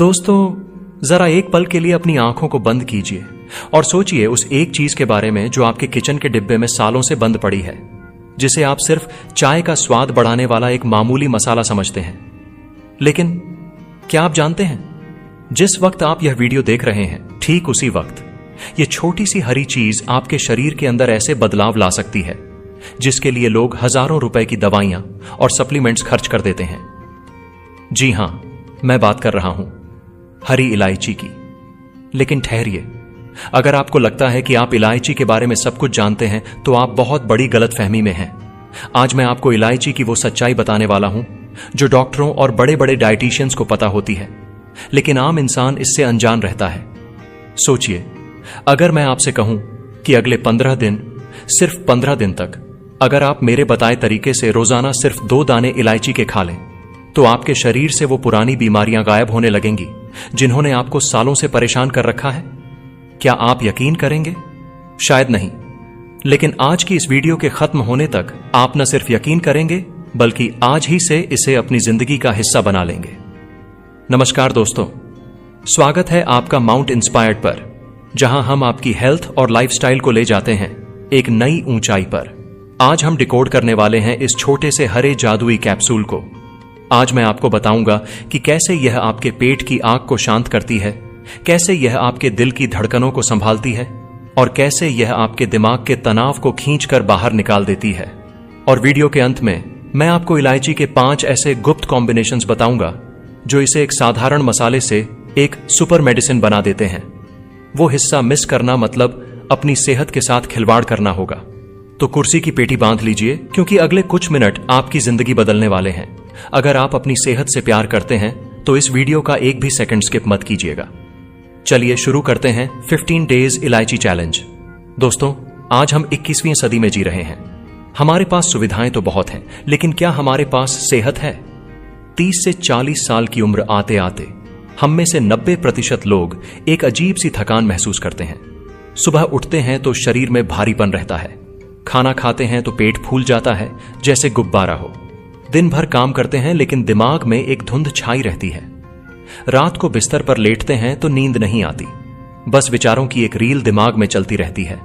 दोस्तों, जरा एक पल के लिए अपनी आंखों को बंद कीजिए और सोचिए उस एक चीज के बारे में जो आपके किचन के डिब्बे में सालों से बंद पड़ी है, जिसे आप सिर्फ चाय का स्वाद बढ़ाने वाला एक मामूली मसाला समझते हैं। लेकिन क्या आप जानते हैं, जिस वक्त आप यह वीडियो देख रहे हैं, ठीक उसी वक्त यह छोटी सी हरी चीज आपके शरीर के अंदर ऐसे बदलाव ला सकती है जिसके लिए लोग हजारों रुपए की दवाइयां और सप्लीमेंट्स खर्च कर देते हैं। जी हां, मैं बात कर रहा हूं हरी इलायची की। लेकिन ठहरिए, अगर आपको लगता है कि आप इलायची के बारे में सब कुछ जानते हैं तो आप बहुत बड़ी गलतफहमी में हैं। आज मैं आपको इलायची की वो सच्चाई बताने वाला हूं जो डॉक्टरों और बड़े बड़े डाइटिशियंस को पता होती है, लेकिन आम इंसान इससे अनजान रहता है। सोचिए, अगर मैं आपसे कहूं कि अगले 15 दिन, सिर्फ 15 दिन तक अगर आप मेरे बताए तरीके से रोजाना सिर्फ 2 दाने इलायची के खा लें तो आपके शरीर से वो पुरानी बीमारियां गायब होने लगेंगी जिन्होंने आपको सालों से परेशान कर रखा है। क्या आप यकीन करेंगे? शायद नहीं, लेकिन आज की इस वीडियो के खत्म होने तक आप न सिर्फ यकीन करेंगे बल्कि आज ही से इसे अपनी जिंदगी का हिस्सा बना लेंगे। नमस्कार दोस्तों, स्वागत है आपका माउंट इंस्पायर्ड पर, जहां हम आपकी हेल्थ और लाइफस्टाइल को ले जाते हैं एक नई ऊंचाई पर। आज हम डिकोड करने वाले हैं इस छोटे से हरे जादुई कैप्सूल को। आज मैं आपको बताऊंगा कि कैसे यह आपके पेट की आग को शांत करती है, कैसे यह आपके दिल की धड़कनों को संभालती है और कैसे यह आपके दिमाग के तनाव को खींचकर बाहर निकाल देती है। और वीडियो के अंत में मैं आपको इलायची के 5 ऐसे गुप्त कॉम्बिनेशंस बताऊंगा जो इसे एक साधारण मसाले से एक सुपर मेडिसिन बना देते हैं। वो हिस्सा मिस करना मतलब अपनी सेहत के साथ खिलवाड़ करना होगा। तो कुर्सी की पेटी बांध लीजिए, क्योंकि अगले कुछ मिनट आपकी जिंदगी बदलने वाले हैं। अगर आप अपनी सेहत से प्यार करते हैं तो इस वीडियो का एक भी सेकंड स्किप मत कीजिएगा। चलिए शुरू करते हैं 15 डेज इलायची चैलेंज। दोस्तों, आज हम 21वीं सदी में जी रहे हैं। हमारे पास सुविधाएं तो बहुत हैं, लेकिन क्या हमारे पास सेहत है? 30 से 40 साल की उम्र आते आते हम में से 90% लोग एक अजीब सी थकान महसूस करते हैं। सुबह उठते हैं तो शरीर में भारीपन रहता है, खाना खाते हैं तो पेट फूल जाता है जैसे गुब्बारा हो। दिन भर काम करते हैं लेकिन दिमाग में एक धुंध छाई रहती है। रात को बिस्तर पर लेटते हैं तो नींद नहीं आती, बस विचारों की एक रील दिमाग में चलती रहती है।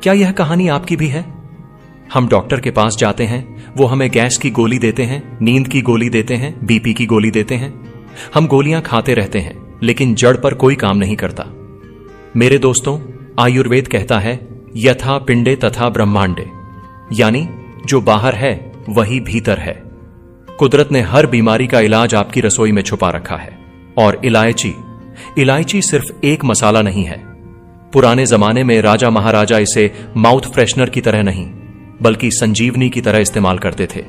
क्या यह कहानी आपकी भी है? हम डॉक्टर के पास जाते हैं, वो हमें गैस की गोली देते हैं, नींद की गोली देते हैं, बीपी की गोली देते हैं। हम गोलियां खाते रहते हैं लेकिन जड़ पर कोई काम नहीं करता। मेरे दोस्तों, आयुर्वेद कहता है यथा पिंडे तथा ब्रह्मांडे, यानी जो बाहर है वही भीतर है। कुदरत ने हर बीमारी का इलाज आपकी रसोई में छुपा रखा है। और इलायची सिर्फ एक मसाला नहीं है। पुराने जमाने में राजा महाराजा इसे माउथ फ्रेशनर की तरह नहीं बल्कि संजीवनी की तरह इस्तेमाल करते थे।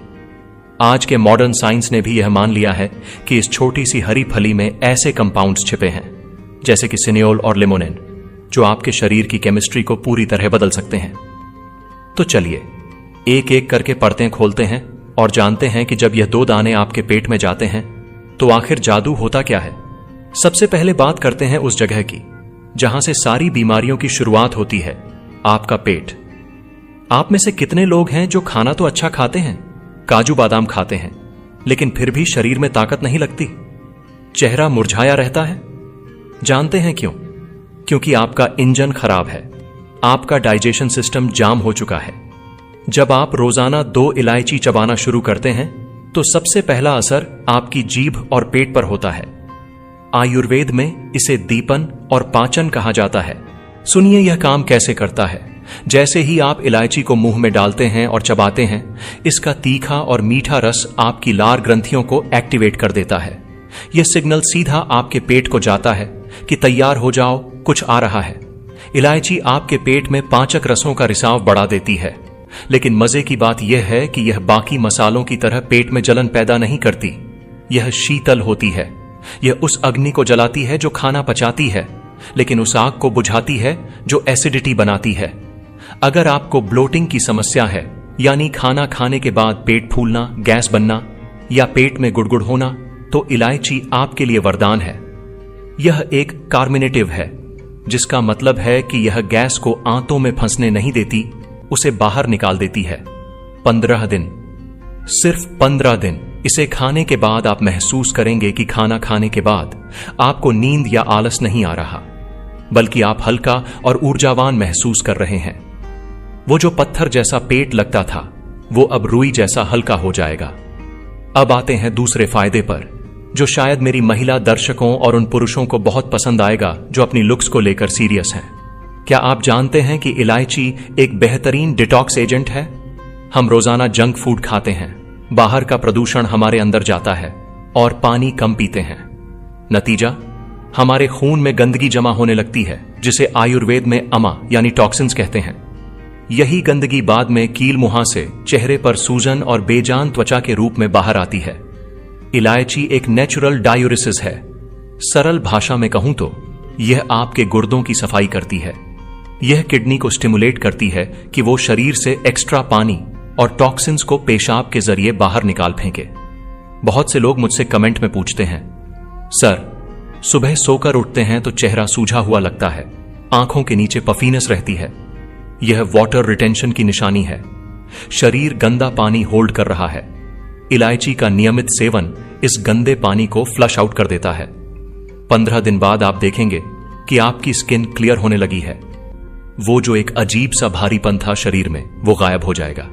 आज के मॉडर्न साइंस ने भी यह मान लिया है कि इस छोटी सी हरी फली में ऐसे कंपाउंड्स छिपे हैं जैसे कि सिनियोल और लिमोनिन, जो आपके शरीर की केमिस्ट्री को पूरी तरह बदल सकते हैं। तो चलिए एक एक करके परतें खोलते हैं और जानते हैं कि जब यह 2 दाने आपके पेट में जाते हैं तो आखिर जादू होता क्या है। सबसे पहले बात करते हैं उस जगह की जहां से सारी बीमारियों की शुरुआत होती है, आपका पेट। आप में से कितने लोग हैं जो खाना तो अच्छा खाते हैं, काजू बादाम खाते हैं, लेकिन फिर भी शरीर में ताकत नहीं लगती, चेहरा मुरझाया रहता है? जानते हैं क्यों? क्योंकि आपका इंजन खराब है, आपका डाइजेशन सिस्टम जाम हो चुका है। जब आप रोजाना 2 इलायची चबाना शुरू करते हैं तो सबसे पहला असर आपकी जीभ और पेट पर होता है। आयुर्वेद में इसे दीपन और पाचन कहा जाता है। सुनिए यह काम कैसे करता है। जैसे ही आप इलायची को मुंह में डालते हैं और चबाते हैं, इसका तीखा और मीठा रस आपकी लार ग्रंथियों को एक्टिवेट कर देता है। यह सिग्नल सीधा आपके पेट को जाता है कि तैयार हो जाओ, कुछ आ रहा है। इलायची आपके पेट में पाचक रसों का रिसाव बढ़ा देती है, लेकिन मजे की बात यह है कि यह बाकी मसालों की तरह पेट में जलन पैदा नहीं करती। यह शीतल होती है। यह उस अग्नि को जलाती है जो खाना पचाती है, लेकिन उस आग को बुझाती है जो एसिडिटी बनाती है। अगर आपको ब्लोटिंग की समस्या है, यानी खाना खाने के बाद पेट फूलना, गैस बनना या पेट में गुड़गुड़ होना, तो इलायची आपके लिए वरदान है। यह एक कार्मिनेटिव है, जिसका मतलब है कि यह गैस को आंतों में फंसने नहीं देती, उसे बाहर निकाल देती है। 15 दिन, सिर्फ 15 दिन इसे खाने के बाद आप महसूस करेंगे कि खाना खाने के बाद आपको नींद या आलस नहीं आ रहा, बल्कि आप हल्का और ऊर्जावान महसूस कर रहे हैं। वो जो पत्थर जैसा पेट लगता था वो अब रुई जैसा हल्का हो जाएगा। अब आते हैं दूसरे फायदे पर, जो शायद मेरी महिला दर्शकों और उन पुरुषों को बहुत पसंद आएगा जो अपनी लुक्स को लेकर सीरियस हैं। क्या आप जानते हैं कि इलायची एक बेहतरीन डिटॉक्स एजेंट है? हम रोजाना जंक फूड खाते हैं, बाहर का प्रदूषण हमारे अंदर जाता है और पानी कम पीते हैं। नतीजा, हमारे खून में गंदगी जमा होने लगती है, जिसे आयुर्वेद में अमा यानी टॉक्सिन्स कहते हैं। यही गंदगी बाद में कील मुहासे, चेहरे पर सूजन और बेजान त्वचा के रूप में बाहर आती है। इलायची एक नेचुरल डायूरेसिस है। सरल भाषा में कहूं तो यह आपके गुर्दों की सफाई करती है। यह किडनी को स्टिमुलेट करती है कि वो शरीर से एक्स्ट्रा पानी और टॉक्सिन्स को पेशाब के जरिए बाहर निकाल फेंके। बहुत से लोग मुझसे कमेंट में पूछते हैं, सर सुबह सोकर उठते हैं तो चेहरा सूझा हुआ लगता है, आंखों के नीचे पफीनेस रहती है। यह वाटर रिटेंशन की निशानी है। शरीर गंदा पानी होल्ड कर रहा है। इलायची का नियमित सेवन इस गंदे पानी को फ्लश आउट कर देता है। 15 दिन बाद आप देखेंगे कि आपकी स्किन क्लियर होने लगी है। वो जो एक अजीब सा भारीपन था शरीर में, वो गायब हो जाएगा।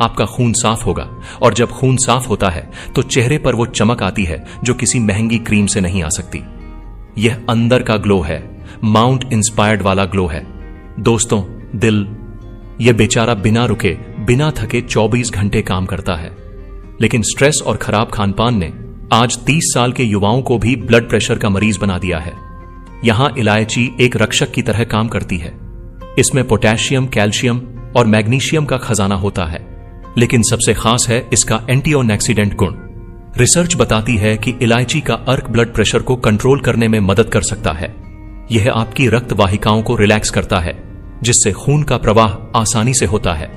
आपका खून साफ होगा, और जब खून साफ होता है तो चेहरे पर वो चमक आती है जो किसी महंगी क्रीम से नहीं आ सकती। यह अंदर का ग्लो है, माउंट इंस्पायर्ड वाला ग्लो है। दोस्तों, दिल यह बेचारा बिना रुके, बिना थके 24 घंटे काम करता है, लेकिन स्ट्रेस और खराब खानपान ने आज 30 साल के युवाओं को भी ब्लड प्रेशर का मरीज बना दिया है। यहां इलायची एक रक्षक की तरह काम करती है। इसमें पोटेशियम, कैल्शियम और मैग्नीशियम का खजाना होता है, लेकिन सबसे खास है इसका एंटीऑक्सीडेंट गुण। रिसर्च बताती है कि इलायची का अर्क ब्लड प्रेशर को कंट्रोल करने में मदद कर सकता है। यह आपकी रक्त वाहिकाओं को रिलैक्स करता है, जिससे खून का प्रवाह आसानी से होता है।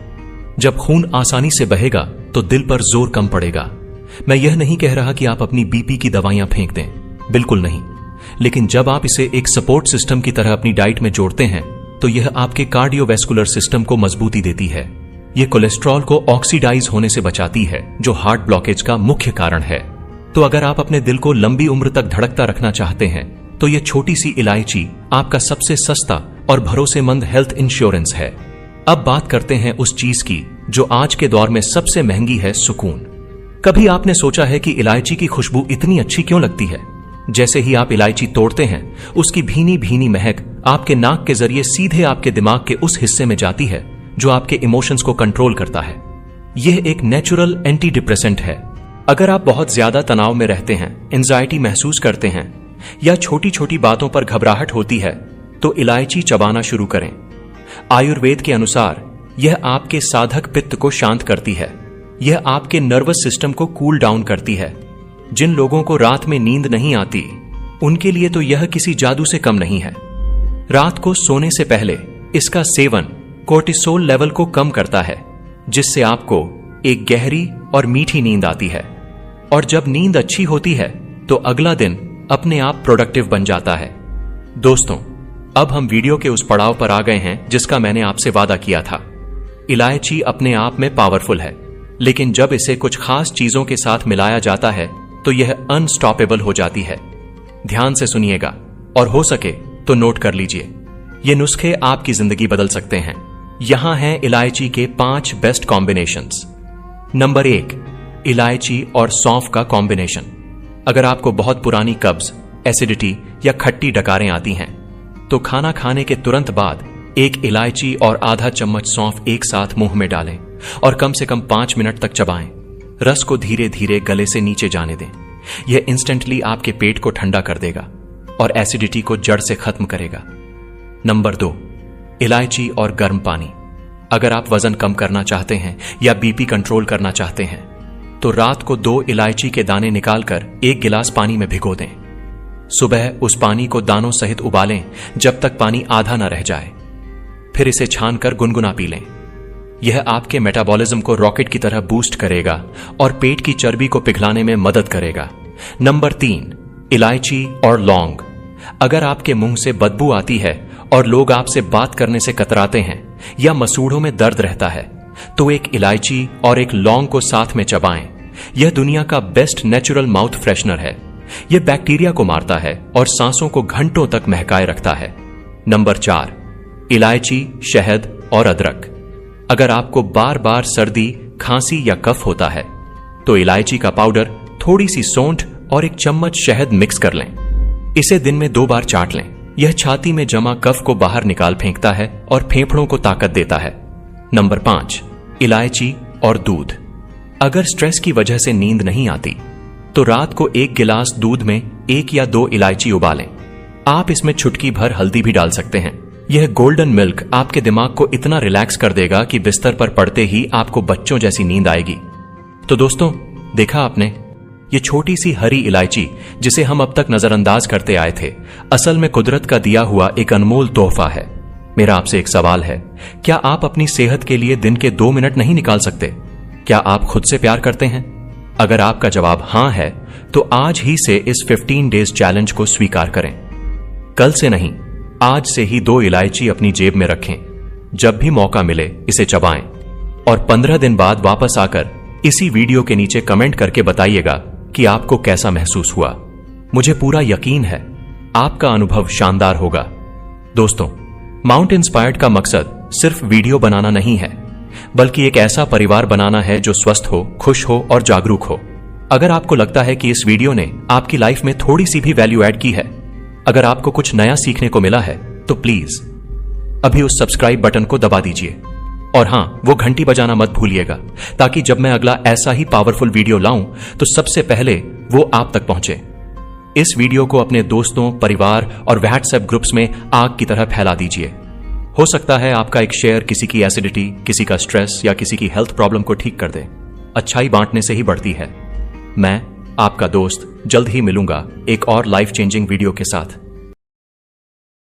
जब खून आसानी से बहेगा तो दिल पर जोर कम पड़ेगा। मैं यह नहीं कह रहा कि आप अपनी बीपी की दवाइयां फेंक दें, बिल्कुल नहीं, लेकिन जब आप इसे एक सपोर्ट सिस्टम की तरह अपनी डाइट में जोड़ते हैं तो यह आपके कार्डियोवैस्कुलर सिस्टम को मजबूती देती है। यह कोलेस्ट्रॉल को ऑक्सीडाइज होने से बचाती है, जो हार्ट ब्लॉकेज का मुख्य कारण है। तो अगर आप अपने दिल को लंबी उम्र तक धड़कता रखना चाहते हैं तो यह छोटी सी इलायची आपका सबसे सस्ता और भरोसेमंद हेल्थ इंश्योरेंस है। अब बात करते हैं उस चीज की जो आज के दौर में सबसे महंगी है, सुकून। कभी आपने सोचा है कि इलायची की खुशबू इतनी अच्छी क्यों लगती है? जैसे ही आप इलायची तोड़ते हैं, उसकी भीनी भीनी महक आपके नाक के जरिए सीधे आपके दिमाग के उस हिस्से में जाती है जो आपके इमोशंस को कंट्रोल करता है। यह एक नेचुरल एंटी डिप्रेसेंट है। अगर आप बहुत ज्यादा तनाव में रहते हैं, एंजाइटी महसूस करते हैं या छोटी छोटी बातों पर घबराहट होती है, तो इलायची चबाना शुरू करें। आयुर्वेद के अनुसार यह आपके साधक पित्त को शांत करती है। यह आपके नर्वस सिस्टम को कूल डाउन करती है। जिन लोगों को रात में नींद नहीं आती, उनके लिए तो यह किसी जादू से कम नहीं है। रात को सोने से पहले इसका सेवन कोर्टिसोल लेवल को कम करता है, जिससे आपको एक गहरी और मीठी नींद आती है। और जब नींद अच्छी होती है तो अगला दिन अपने आप प्रोडक्टिव बन जाता है। दोस्तों, अब हम वीडियो के उस पड़ाव पर आ गए हैं जिसका मैंने आपसे वादा किया था। इलायची अपने आप में पावरफुल है, लेकिन जब इसे कुछ खास चीजों के साथ मिलाया जाता है तो यह अनस्टॉपेबल हो जाती है। ध्यान से सुनिएगा और हो सके तो नोट कर लीजिए। ये नुस्खे आपकी जिंदगी बदल सकते हैं। यहां हैं इलायची के 5 बेस्ट कॉम्बिनेशंस। नंबर 1, इलायची और सौंफ का कॉम्बिनेशन। अगर आपको बहुत पुरानी कब्ज, एसिडिटी या खट्टी डकारें आती हैं, तो खाना खाने के तुरंत बाद एक इलायची और आधा चम्मच सौंफ एक साथ मुंह में डालें और कम से कम 5 मिनट तक चबाएं। रस को धीरे धीरे गले से नीचे जाने दें। यह इंस्टेंटली आपके पेट को ठंडा कर देगा और एसिडिटी को जड़ से खत्म करेगा। नंबर 2, इलायची और गर्म पानी। अगर आप वजन कम करना चाहते हैं या बीपी कंट्रोल करना चाहते हैं, तो रात को 2 इलायची के दाने निकालकर 1 गिलास पानी में भिगो दें। सुबह उस पानी को दानों सहित उबालें जब तक पानी आधा न रह जाए। फिर इसे छानकर गुनगुना पी लें। यह आपके मेटाबॉलिज्म को रॉकेट की तरह बूस्ट करेगा और पेट की चर्बी को पिघलाने में मदद करेगा। नंबर 3, इलायची और लौंग। अगर आपके मुंह से बदबू आती है और लोग आपसे बात करने से कतराते हैं या मसूड़ों में दर्द रहता है, तो एक इलायची और एक लौंग को साथ में चबाएं। यह दुनिया का बेस्ट नेचुरल माउथ फ्रेशनर है। यह बैक्टीरिया को मारता है और सांसों को घंटों तक महकाए रखता है। नंबर 4, इलायची, शहद और अदरक। अगर आपको बार बार सर्दी, खांसी या कफ होता है तो इलायची का पाउडर, थोड़ी सी सौंठ और एक चम्मच शहद मिक्स कर लें। इसे दिन में 2 बार चाट लें। यह छाती में जमा कफ को बाहर निकाल फेंकता है और फेफड़ों को ताकत देता है। नंबर 5, इलायची और दूध। अगर स्ट्रेस की वजह से नींद नहीं आती तो रात को 1 गिलास दूध में 1 या 2 इलायची उबालें। आप इसमें चुटकी भर हल्दी भी डाल सकते हैं। यह गोल्डन मिल्क आपके दिमाग को इतना रिलैक्स कर देगा कि बिस्तर पर पड़ते ही आपको बच्चों जैसी नींद आएगी। तो दोस्तों, देखा आपने, ये छोटी सी हरी इलायची जिसे हम अब तक नजरअंदाज करते आए थे, असल में कुदरत का दिया हुआ एक अनमोल तोहफा है। मेरा आपसे एक सवाल है, क्या आप अपनी सेहत के लिए दिन के 2 मिनट नहीं निकाल सकते? क्या आप खुद से प्यार करते हैं? अगर आपका जवाब हां है तो आज ही से इस 15 डेज चैलेंज को स्वीकार करें। कल से नहीं, आज से ही 2 इलायची अपनी जेब में रखें। जब भी मौका मिले इसे चबाएं और 15 दिन बाद वापस आकर इसी वीडियो के नीचे कमेंट करके बताइएगा कि आपको कैसा महसूस हुआ। मुझे पूरा यकीन है आपका अनुभव शानदार होगा। दोस्तों, माउंट इंस्पायर्ड का मकसद सिर्फ वीडियो बनाना नहीं है, बल्कि एक ऐसा परिवार बनाना है जो स्वस्थ हो, खुश हो और जागरूक हो। अगर आपको लगता है कि इस वीडियो ने आपकी लाइफ में थोड़ी सी भी वैल्यू ऐड की है, अगर आपको कुछ नया सीखने को मिला है, तो प्लीज अभी उस सब्सक्राइब बटन को दबा दीजिए। और हां, वो घंटी बजाना मत भूलिएगा, ताकि जब मैं अगला ऐसा ही पावरफुल वीडियो लाऊं तो सबसे पहले वो आप तक पहुंचे। इस वीडियो को अपने दोस्तों, परिवार और व्हाट्सएप ग्रुप्स में आग की तरह फैला दीजिए। हो सकता है आपका एक शेयर किसी की एसिडिटी, किसी का स्ट्रेस या किसी की हेल्थ प्रॉब्लम को ठीक कर दे। अच्छाई बांटने से ही बढ़ती है। मैं आपका दोस्त जल्द ही मिलूंगा एक और लाइफ चेंजिंग वीडियो के साथ।